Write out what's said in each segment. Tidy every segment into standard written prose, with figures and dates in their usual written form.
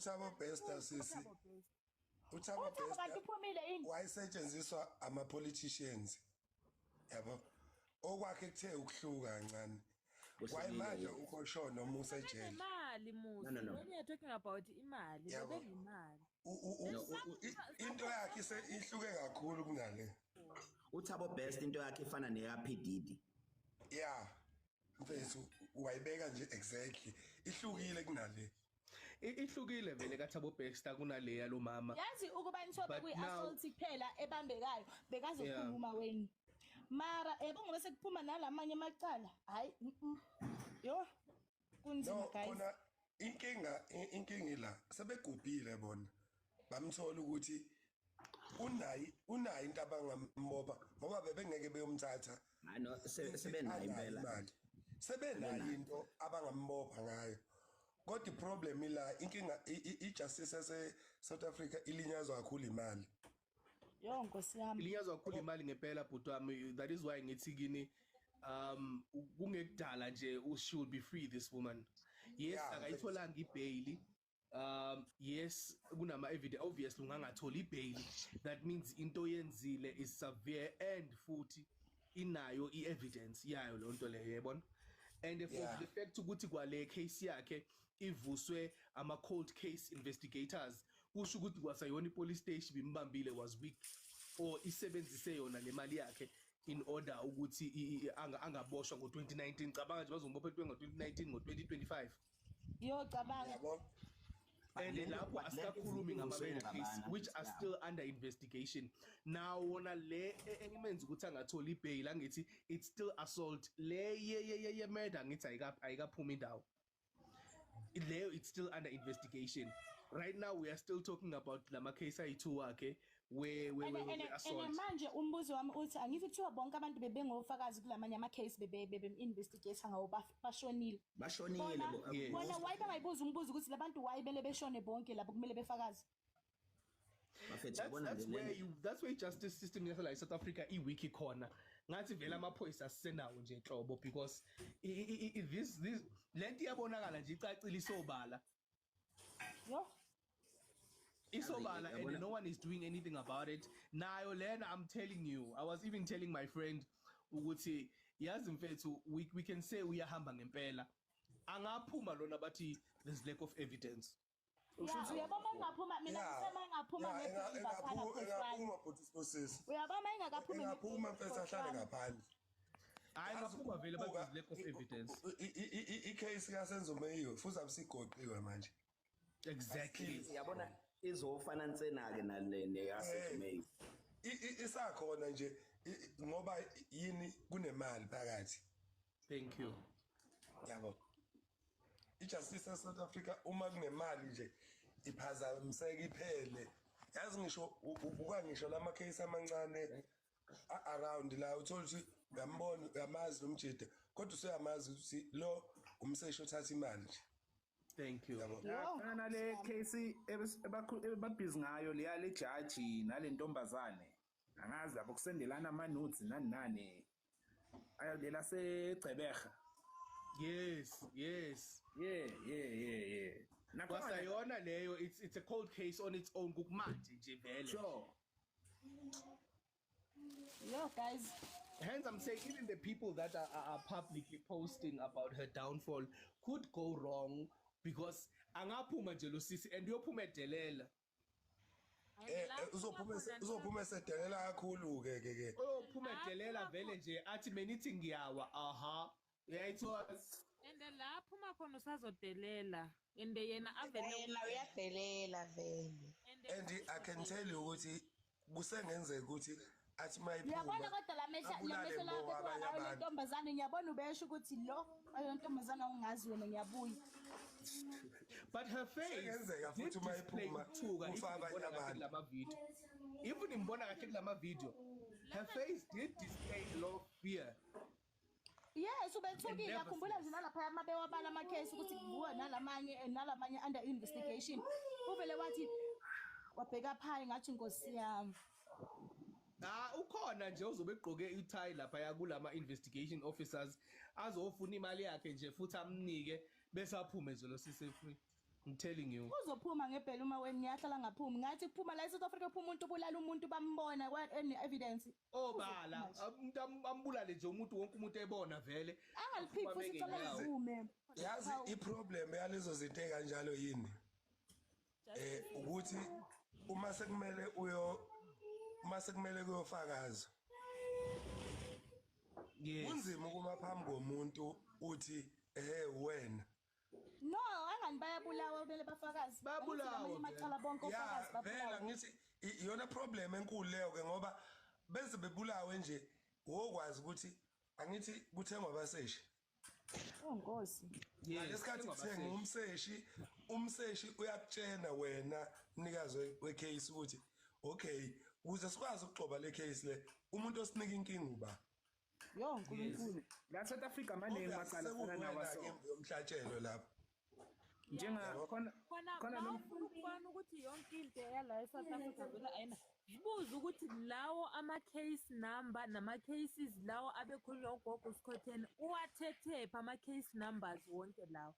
uThabo Bester sisi. uThabo Uthabo kanti Bester uphumile ini? wayesetshenziswa ama-politicians. Yabo. Okwakhe kuthe ukuhluka kancane. Wayemanje ukhoshona uma usejele. Imali musi. No. When you're talking about imali, bebenemali. Into yakhe ihluke kakhulu kunale. uThabo Best into yakhe ifana neyaPhi Diddy. Yeah. Mfethu wayibeka nje exactly. Ihlukile kunale. Ihlukile vele kaThabo Bester kunaleya lo mama. Yazi ukuba nisobe kwi-assault kuphela ebambekayo bekazokhuluma wena. Mara bongobe sekuphuma nalamanye amacala. Hayi. Yo. Kunzima guys. Khona inkinga la sebegubhile bona. Bamthola ukuthi unayi into abangamboba ngoba bebengeke beyomthatha. No sebenayo impela. Sebenayo into abangambopha ngayo. Kodwa iproblem ila inkinga ijustice yase South Africa ilinyazwa kakhulu imali. Yo Nkosi yami. Ilinyazwa kakhulu imali ngempela bhuti wami. That is why ngithi kini kungekudala nje should be free this woman. Yes akayitholanga ibail. Yes kunama evidence obviously ungangathola ibail. That means into yenzile is severe and futhi inayo i-evidence yayo lonto leyo yebona. And for the fact ukuthi kwale case yakhe ivuswe ama cold case investigators kusho ukuthi kwasayona ipolice station bimbambile was weak or isebenzise yona le mali yakhe in order ukuthi angaboshwa ngo2019 cabanga nje bazombopha ngo2019 ngo2025 yo cabanga and lapho asikakhulumi ngama case which are still under investigation. Now wona le engimenza ukuthi angathola ibail angithi it's still assault le ye murder ngithi ayikaphuma indawo leyo it's still under investigation. Right now we are still talking about lama case ayi2 wakhe where assault. And manje umbuzo wami uthi angithi kuthiwa bonke abantu bebengofakazi kulamanye ama case bebe investigate ngawo bashonile. Bona why bangayibuza umbuzo ukuthi labantu why bele beshone bonke lapho kumele befakazi. That's where justice system in South Africa iwiki khona ngathi vela amaphoyisa asenawo nje enhlobo because this lento iyabonakala nje icacile isobala yo isobala and no one is doing anything about it. Nayo lena I'm telling you, I was even telling my friend ukuthi yazi mfethu we can say uyahamba ngempela angaphuma lona bathi there's lack of evidence. Uyabona ngaphuma mina ngisema ngaphuma engaphuma but isosisi uyabona engakaphumi engaphuma mfethu ahlale ngaphandle ngaphuma vele bathi lack of evidence. I-case yasenzo meyo futhi abisigoqiwe manje exactly yabona izofana nsena ke nale yaseMay isakhona nje ngoba yini kunemali phakathi. Thank you. Yabo ijustice South Africa uma kunemali nje iphazamiseka iphele. Yazi ngisho ukwangisho lama case amancane around la uthola ukuthi uyambona uyamazi nomjide kodwa usuyamazi ukuthi lo umseshi othatha imali nje. Thank you. Kana le case ebabhizi ngayo le judge nale ntombazane angazi lapho kusendelana ama notes nani ayolela seGcebega. Yes. Yeah. Nakwasayona leyo it's a cold case on its own kukumanje nje vele. Sure. Yo guys, hence I'm saying even the people that are publicly posting about her downfall could go wrong because angaphuma nje lo sisi and uyophuma edelela. Uzophuma esedelela kakhulu ke. Uyophuma edelela vele nje athi menithi ngiyawa uyayithola and lapho makhona usazodelela and yena avele uyadelela vele and I can tell you ukuthi kusengenzeka ukuthi athi mayiphuma uyabona kodwa lamehla lapho le ntombazane ngiyabona ubesho ukuthi lo ayo ntombazane ungazi wena ngiyabuya. But her face futhi mayiphuma ufaka abantu lama video even imbona kahle kulama video her face did display a lot of fear. Yes ubethukile akhumbula nje nalapha amabewabala ama case ukuthi kubuwa nalamanye under investigation uvele wathi wabheka phansi ngathi Nkosi yami. Ukhona nje uzobe egqoke itie lapha yakulama investigation officers azofuna imali yakhe nje futhi amnike bese aphume nje lo sise free. I'm telling you. Uzophuma ngebheli uma wena niyahlala ngaphumi ngathi kuphuma la eSouth Africa kuphuma umuntu obulala umuntu bambona ene evidence Bala umuntu ambulale nje umuntu wonke umuntu ebona vele angaliphiphi futhi cala ivume yazi iproblem yalezo zinto ekanjalo yini ukuthi uma sekumele kuyofakaza kunzima ukuma phambi komuntu uthi wena no angani bayabulawa kumele bafakazi bayabulawa amacala bonke ofakazi phela ngithi iyona problem enkulu leyo ke ngoba bese bebulawe nje wokwazi ukuthi angithi kuthengwa abaseshi Nkosi ngesikhathi kuthenga umseshi uyakutshena wena mnikazi wecase ukuthi okay ukuze sikwazi ukuxoba le case le umuntu osinika inkinga uba uNkulunkulu la South Africa maningi macala afana nawaso yomhlatshelo lapha njenga khona ukubona ukuthi yonke into yala eSouth Africa vela ayina buza ukuthi lawo ama-case number nama-cases lawo abekhulunywa ugogo Scotten uwathethe ama-case numbers wonke lawo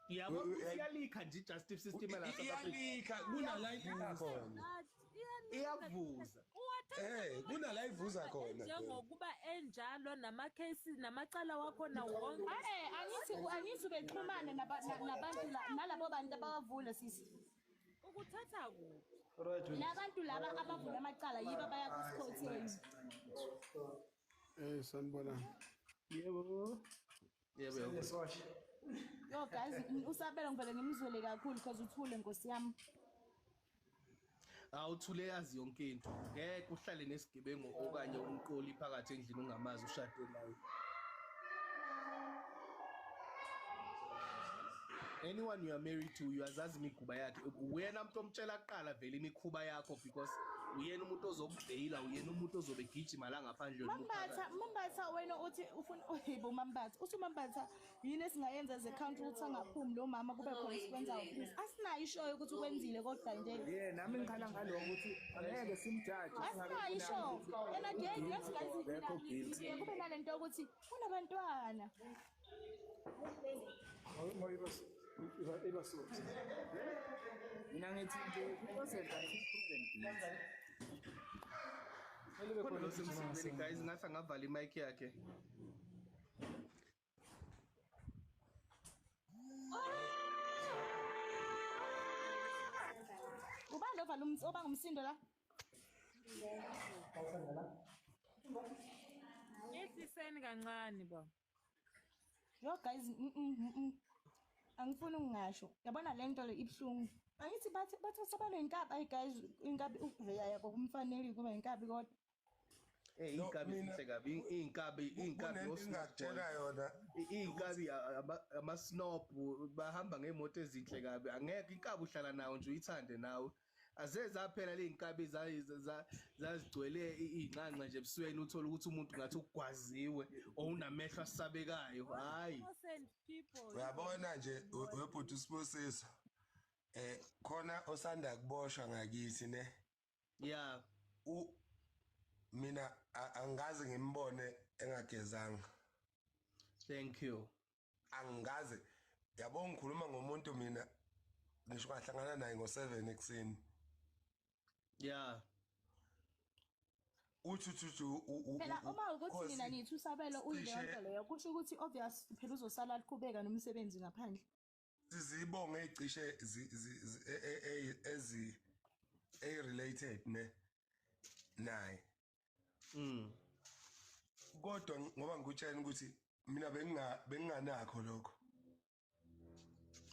yabo iyalikha nje justice system la South Africa iyalikha kunala ikhona iyavuza kunala ivuza khona njengokuba enjalo nama-cases namacala wakhona wonke angithi bexhumane nabantu nalabo bantu abawavula sisi ukuthatha kuphi labantu laba abavula amacala yiba baya ku-Scotten sanibona yebo yo guys usabela ngivele ngimzwele kakhulu because uthule Nkosi yami awuthule yazi yonke into ngeke uhlale nesigebengu okanye umqoli phakathi endlini ungamazi ushade nawe anyone you are married to uyazazi imikhuba yakhe uyena umuntu omtshela kuqala vele imikhuba yakho because uyena umuntu ozokubhayila uyena umuntu ozobegijima la ngaphandle Mambatha wena uthi ufuna yebo Mambatha uthi Mambatha yini esingayenza as a country ukuthi angaphumi lo mama kube khona sikwenzayo please asinayo ishoyo ukuthi ukwenzile kodwa nje nami ngikhala ngaloko ukuthi angeke simjaji asinayo ishoyo yena nje yathi kube nalento ukuthi unabantwana mina ngithi nje kuzosenza i-proven khona lo semsebenzini guys ngathi angavala imic yakhe ubani ovala obangumsindo la yehliseni kancane ba yo guys angifuni ukungasho yabona lento le ibhlungu angithi bathi sabalo inkabi ay guys inkabi uveyaya kokumfanele kuba inkabi kodwa inkabi sihle kabi inkabi osingakutshela yona inkabi ama snob bahamba ngeemoto ezinhle kabi angeke inkabi uhlala nawo nje uyithande nawe azezaphela le inkabi zazigcwele inqanqa nje ebusweni uthola ukuthi umuntu ngathi ugwaziwe owunamehlo asabekayo hayi uyabona nje webhuti usibusisa khona osanda kuboshwa ngakithi ne yeah mina angazi ngimbone engagezanga thank you angazi yabo ngikhuluma ngomuntu mina ngisho ngahlangana naye ngo7 ekseni yeah uthu phela uma ukuthi nina nithi usabelo uyilonto leyo kusho ukuthi obvious phela uzosala liqhubeka nomsebenzi ngaphandle sizibonge icishe related ne naye kodwa ngoba ngikutshela ukuthi mina benginganakho lokho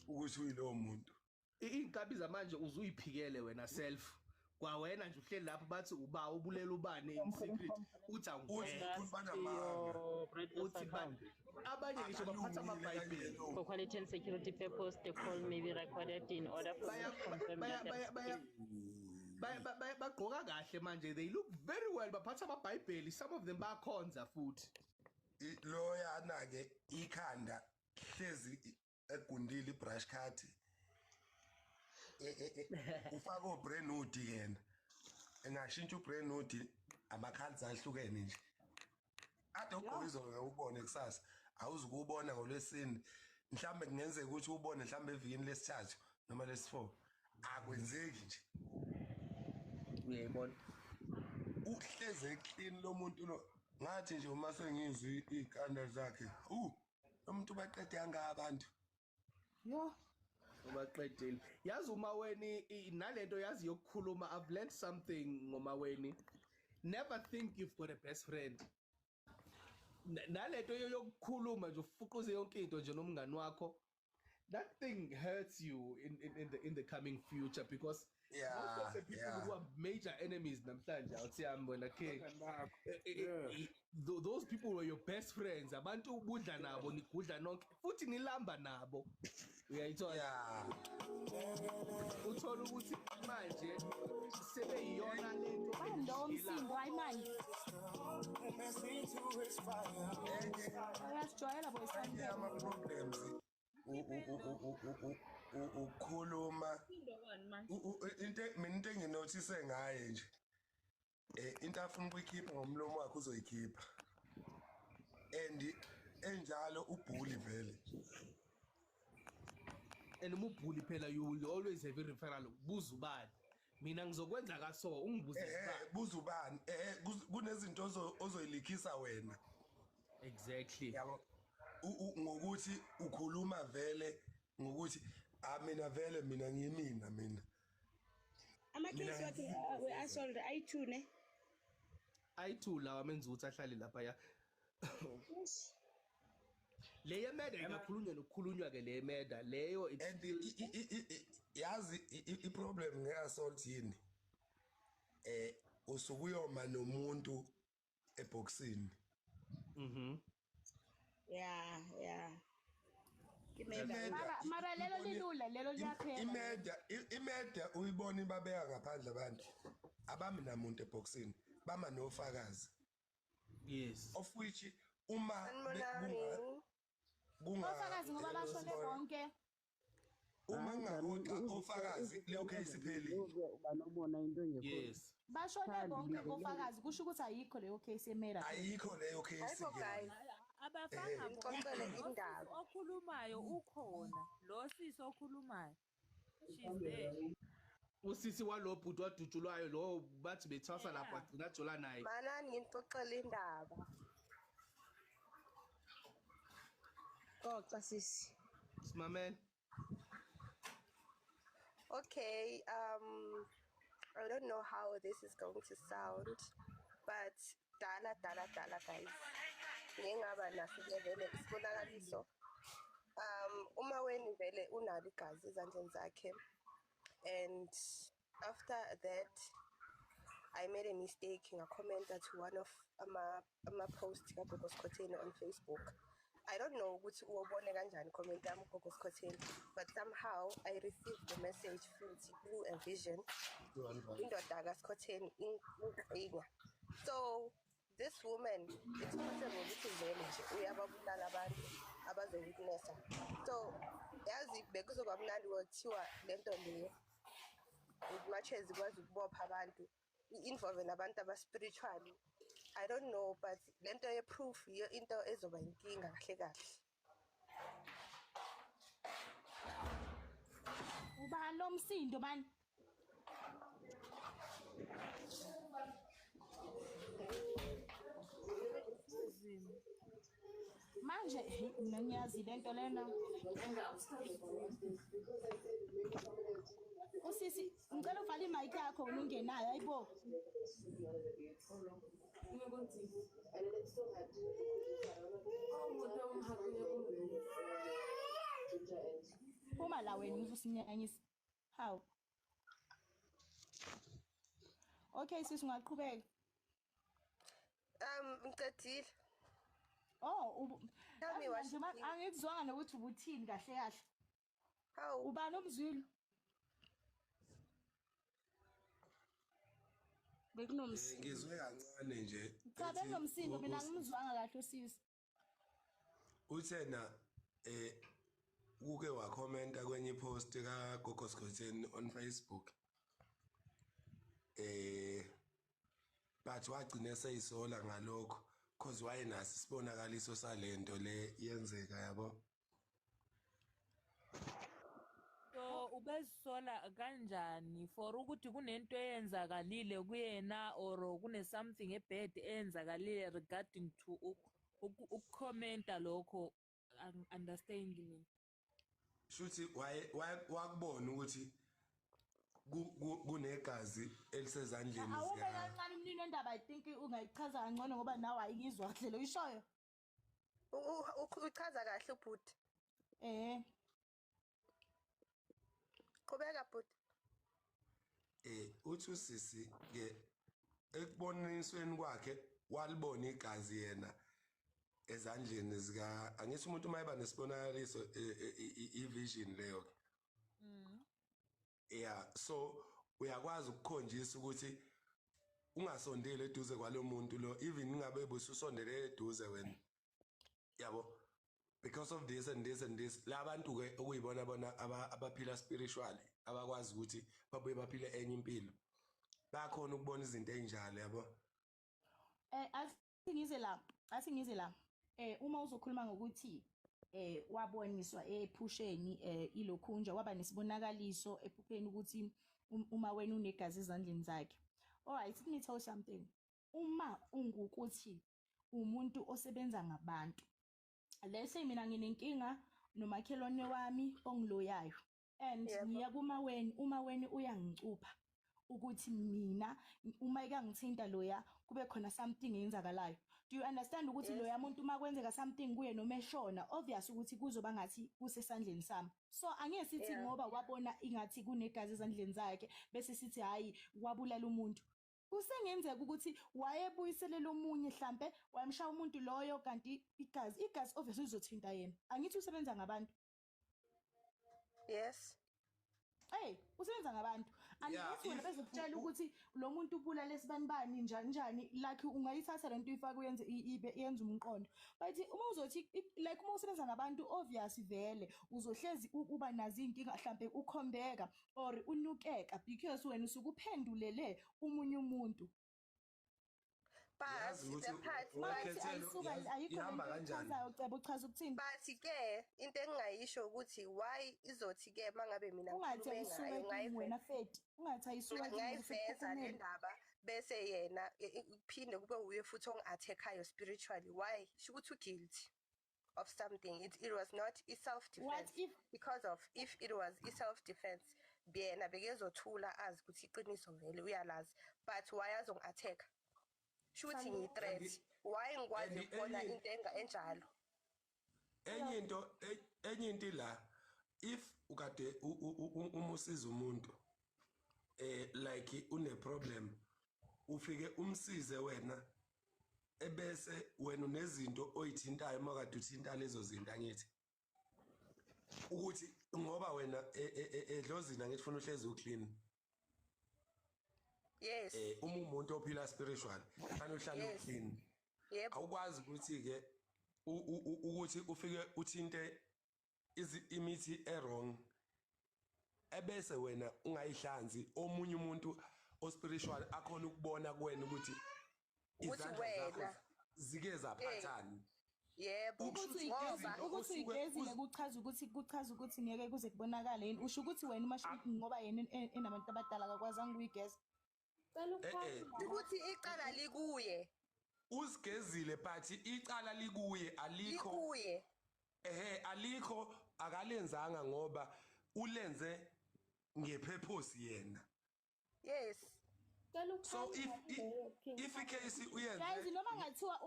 ukuthi uyilowo muntu inkabi zamanje uzuyiphikele wena self kwawena nje uhleli lapho bathi uba ubulela ubani in secret uthi abanye ngisho baphatha amabhayibheli for quality and security purpose the call may be recorded in order for confirm bagqoka kahle manje they look very well baphatha amabhayibheli some of them bayakhonza futhi lo yana ke ikhanda hlezi egundile ibrush cut ufaka obrand new yena engashintsha ubrand new amakhalds ahlukene nje ade ugqokizo ubone kusasa awuzukubona ngolwesini mhlambe kungenzeka ukuthi ubone mhlambe evikini lesithathu noma lesi4 akwenzeki nje uyayibona uhleze clean lo muntu lo ngathi nje uma sengizwe ikanda zakhe umuntu baqede anga abantu yo ubaqedile yazi uma weni nalento yazi yokukhuluma I've learned something ngoma weni never think you've got a best friend nalento yokukhuluma nje ufuquze yonke into nje nomngani wakho that thing hurts you in the coming future because most of the people who are major enemies namhlanje awuthiyami wena king those people were your best friends abantu ubudla nabo nigudla nonke futhi nilamba nabo uyayithola uthola ukuthi manje sebeyiyona lento lo msindo ayimanje ayasijwayela boyisana ama problems ukukhuluma into enginothise ngaye nje into afuna ukuyikhipha ngomlomo wakhe uzoyikhipha and enjalo ubhuli vele and umubhuli phela you will always have a referral buza ubani mina ngizokwenza kaso ungibuze buza ubani kunezinto ozoyilikhisa wena exactly yabo ngokuthi ukhuluma vele ngokuthi mina vele mina ngiyimina mina Ama-case wakhe we-assault I2 ne? I2 lawa menza ukuthi ahlale lapha ya le yemeda ikakhulunywa nokukhulunywa ke le yemeda leyo and yazi iproblem nge-assault yini usukuyoma nomuntu eboxini Yeah. mara lelo lilula lelo liyaphela imeda uyibona ibabeka ngaphandle abantu abami namuntu eboxini bama nofakazi yes of which uma ofakazi ngoba bashone bonke uma ngahoxa ofakazi leyo case ipheli ubanobona into engekho yes bashone bonke ofakazi kusho ukuthi ayikho leyo case emera ayikho leyo case abafanga ngicocele indaba okhulumayo ukhona lo sisi okhulumayo she's there usisi walobhuti wadutshulwayo lo bathi bethwasa lapha agcina jola naye manani ngicocele indaba xoxa sisi simamen okay I don't know how this is going to sound but dala guys ngingaba naso vele isibonakaliso uma weni vele unalo igazi ezandleni zakhe and after that I made a mistake ngakhomenta to one of ama-post kaGogo Skhotheni on Facebook. I don't know ukuthi ubone kanjani comment yami uGogo Skhotheni but somehow I received the message futhi through a vision indoda kaSkhotheni inqinga. So this woman it's possible ukuthi vele nje uyababulala abantu abazowitnessa so yazi bekuzoba mnandi kwathiwa lento leyo as much as ikwazi ukubopha abantu i-involve nabantu aba-spiritually I don't know but lento ye-proof iyo into ezoba inkinga kahle kahle ubani lo msindo mani manje mina ngiyazi lento lena usisi ngicela uvale imic yakho ungenayo ayibo uma la wena uzusinyanyisa how okay sisi ungaqhubeka ngicedile tell me what angikuzwanga nokuthi ubuthini kahle kahle how ubani umzwilo bekunomsi ngizwe kancane nje cha benomsindo mina ngimzwanga kahle usisi uthena uke wakhomenta kwenye post kaGogo Skhotheni on Facebook but wagcina seyisola ngalokho cause wayenaso isibonakaliso salento le yenzeka yabo so So ubezisola kanjani for ukuthi kunento eyenzakalile kuyena or kune something ebad eyenzakalile regarding to ukukhomenta lokho understand mina. Shuthi wakubona ukuthi kunegazi elisezandleni awube kancane umnini wendaba I think ungayichaza kangcono ngoba nawe ayingizwa kahle lo ishoyo uchaza kahle ubhuti qhubeka bhuti uthi usisi ke ekubonisweni kwakhe walibona igazi yena ezandleni zika angithi umuntu mayiba nesibonakaliso ivision leyo ke yeah so uyakwazi ukukhonjisa ukuthi ungasondeli eduze kwalomuntu lo even ingabe ubususondele eduze wena yabo because of this and this and this labantu ke okuyibona bona abaphila spiritually abakwazi ukuthi babuye baphile enye impilo bakhona ukubona izinto ezinjalo yabo asingize la uma uzokhuluma ngokuthi waboniswa ephusheni ilokhunja waba nesibonakaliso ephupheni ukuthi uma wena unegazi ezandleni zakhe alright let me tell you something uma ungukuthi umuntu osebenza ngabantu lese mina nginenkinga nomakhelwane wami ongiloyayo and ngiya uma wena uyangicupha ukuthi mina uma ikangithinta loya kube khona something eyenzakalayo. Do you understand ukuthi loya muntu uma kwenzeka something kuye noma eshona obvious ukuthi kuzoba ngathi kusesandleni sami. So angeke sithi ngoba wabona ingathi kunegazi ezandleni zakhe bese sithi hayi wabulala umuntu. Kusengenzeka ukuthi wayebuyiselela omunye mhlambe wayemshaya umuntu loyo kanti igazi obviously izothinta yena. Angithi usebenza ngabantu. Yes. Hey, usebenza ngabantu. Angithi wena bezokutshela ukuthi lo muntu ubulala esibanibani njani like ungayithatha lento ifaka yenza umqondo. But uma uzothi like uma usebenza ngabantu obvious vele uzohlezi uba nazi inkinga mhlambe ukhombeka or unukeka because wena usukuphendulele umunye umuntu. But the part ihamba kanjani uceba uchaza ukuthini but ke into engayisho ukuthi why izothi ke mangabe mina ungathi wena feti ungathi ayisuka ngayiveza le ndaba bese yena kuphinde kube uye futhi ongattackhayo spiritually why shukuthi guilty of something it was not self defense because of if it was self defense biyena bekezothula azi ukuthi iqiniso vele uyalazi but why azongi-attack shuthi ngi-threat why ngikwazi ukubona into enjalo enye into la if ukade umusiza umuntu like une problem ufike umsize wena ebese wena unezinto oyithintayo makade uthinta lezo zinto angithi ukuthi ngoba wena edlozini ngithi ufuna uhlezi uclean yes umuntu ophila spiritual anohlala uclean awukwazi ukuthi ke ukuthi ufike uthinte imithi errong ebese wena ungayihlanzi omunye umuntu ospiritual akhona ukubona kuwena ukuthi izandla zakho zike zaphathana yebo ukuthi igezile kuchaza ukuthi ngeke kuze kubonakale yini usho ukuthi wena uma ngoba yena enabantu abadala akakwazanga ukuyigeza ukuthi icala likuye uzigezile but icala likuye alikho likuye alikho akalenzanga ngoba ulenze ngepurpose yena yes so if icase uyenze guys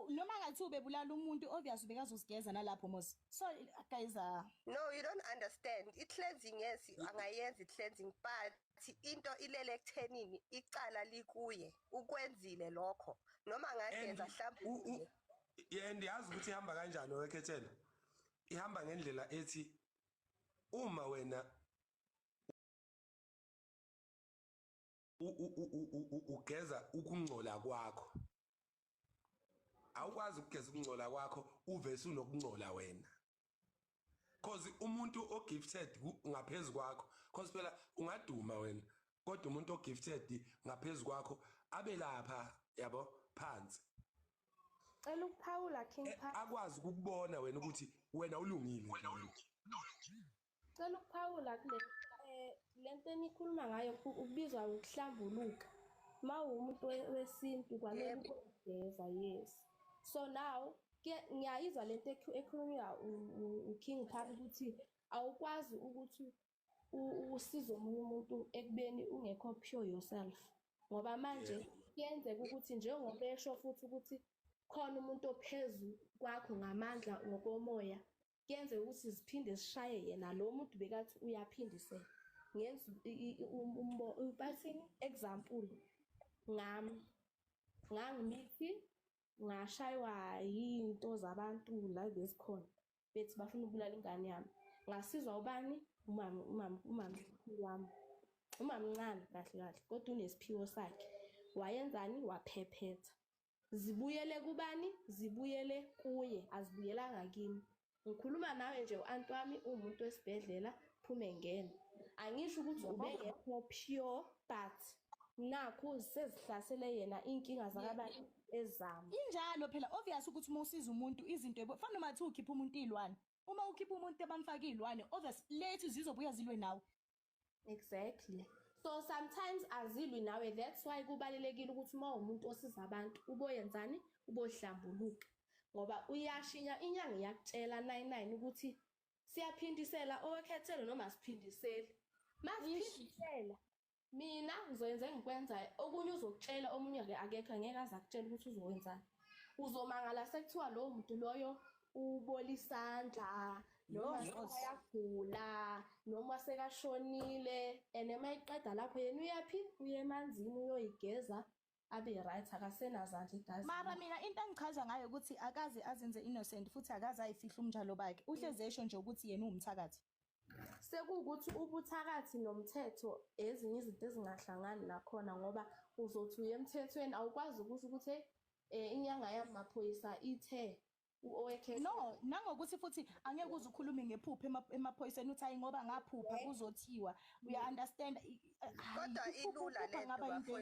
noma ngathiwa bebulala umuntu obvious bekazosigeza nalapho mos so guys no you don't understand i-cleansing yes angayenza i-cleansing but into ilele ekuthenini icala likuye ukwenzile lokho noma ngayenza mhlawumbe ndiyazi ukuthi ihamba kanjani wekhethela ihamba ngendlela ethi uma wena ugeza ukungcola kwakho awukwazi ukugeza ukungcola kwakho uvese unokungcola wena cause umuntu ogifted ngaphezulu kwakho cause phela ungaduma wena kodwa umuntu ogifted ngaphezulu kwakho abe lapha yabo phansi cela ukuphawula King Papa akwazi ukubona wena ukuthi wena ulungile cela ukuphawula kule lento enikhuluma ngayo ukubizwa ukuhlambuluka mawumuntu wesintu kwamele ukugeza yes so now ngiyayizwa lento ekhulunywa uKing Phaka ukuthi awukwazi ukuthi usize omunye umuntu ekubeni ungekho pure yourself ngoba manje kuyenzeka ukuthi njengoba esho futhi ukuthi khona umuntu ophezulu kwakho ngamandla ngokomoya kuyenzeka ukuthi siphinde sishaye yena lo muntu bekathi uyaphindisela ngenza bathini example ngangimithi ngashaywa yinto zabantu la besikhona bethi bafuna ukubulala ingane yami ngasizwa ubani umama wami umamncane kahle kodwa unesiphiwo sakhe wayenzani waphephetha zibuyele kubani zibuyele kuye azibuyelanga kimi ngikhuluma nawe nje u-anti wami umuntu wesibhedlela phume ngene angisho ukuthi ubengekho pure but nakho sezihlasele yena inkinga zakabantu ezama injalo phela obvious ukuthi uma usiza umuntu izinto fanele uma ukhipha umuntu ilwane uma ukhipha umuntu abanifaka ilwane obvious lethu zizobuya zilwe nawe exactly so sometimes azilwi nawe that's why kubalekile ukuthi uma umuntu osiza abantu uboyenzani ubohlambuluka ngoba uyashinya inyanga iyakutshela 99 ukuthi siyaphindisela owekhethelo noma siphindisele masiphindisela mina ngizoyenza engikwenzayo okunye uzokutshela omunye akekho ngeke aza kutshela ukuthi uzowenzani uzomangala sekuthiwa lo muntu loyo ubolisandla noma uyagula noma sekashonile emayiqeda lapho yena uyaphi uye emanzini uyoyigeza abe right akasenazandla igazi mara mina into engichaza ngayo ukuthi akaze azenze innocent futhi akaze ayifihla umnjalo bakhe uhleze esho nje ukuthi yena uwumthakathi sekuwukuthi ubuthakathi nomthetho ezinye izinto ezingahlangani nakhona ngoba uzothi uye emthethweni awukwazi ukusho ukuthi inyanga yamaphoyisa ithe no nangokuthi futhi angeke uze ukhulume ngephupho emaphoyiseni uthi hayi ngoba ngaphupha kuzothiwa uya understand kodwa ilula lento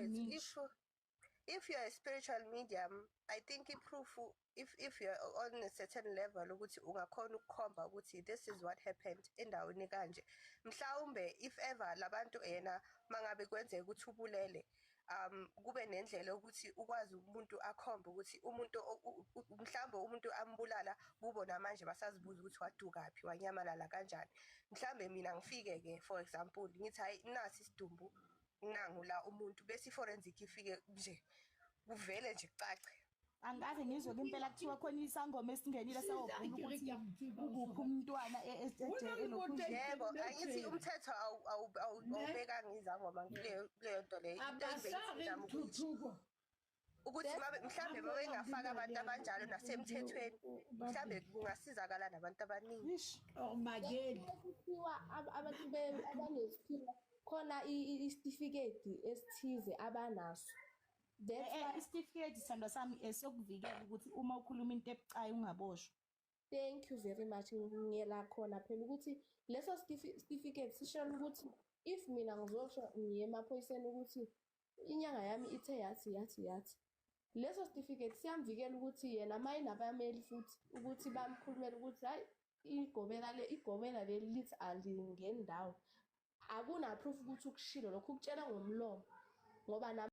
if you're a spiritual medium I think proof if you're on a certain level ukuthi ungakhona ukukhomba ukuthi this is what happened endaweni kanje mhlawumbe if ever labantu yena mangabe kwenzeka ukuthi ubulele kube nendlela ukuthi ukwazi umuntu akhombe ukuthi umuntu mhlawumbe umuntu ambulala kubo namanje basazibuza ukuthi wadukaphi wanyamalala kanjani mhlawumbe mina ngifike ke for example ngithi hayi nasi isidumbu nangula umuntu bese forensic ifike nje kuvele nje cace angaze ngizwe impela kuthiwa khona isangoma esingenile sawubheka ukuthi ukuphi umntwana yebo angithi umthetho awubeka ngizangoma kuleyo nto leyo ukuthi mhlawumbe babengafaka abantu abanjalo nasemthethweni mhlawumbe kungasizakala nabantu abaningi kuthiwa abantu abaneziphiwo khona isitifiketi esithize abanaso isitifiketi sandwa sami esokuvikela ukuthi uma ukhuluma into ebucayi ungaboshwa thank you very much ngiyela khona phela ukuthi leso certificate sishela ukuthi if mina ngizosho ngiye emaphoyiseni ukuthi inyanga yami ithe yathi leso certificate siyamvikela ukuthi yena mayinabameli futhi ukuthi bamkhulumela ukuthi hayi igobela leli lithi alingeni ndawo akuna proof ukuthi ukushilo lokho ukutshela ngomlomo ngoba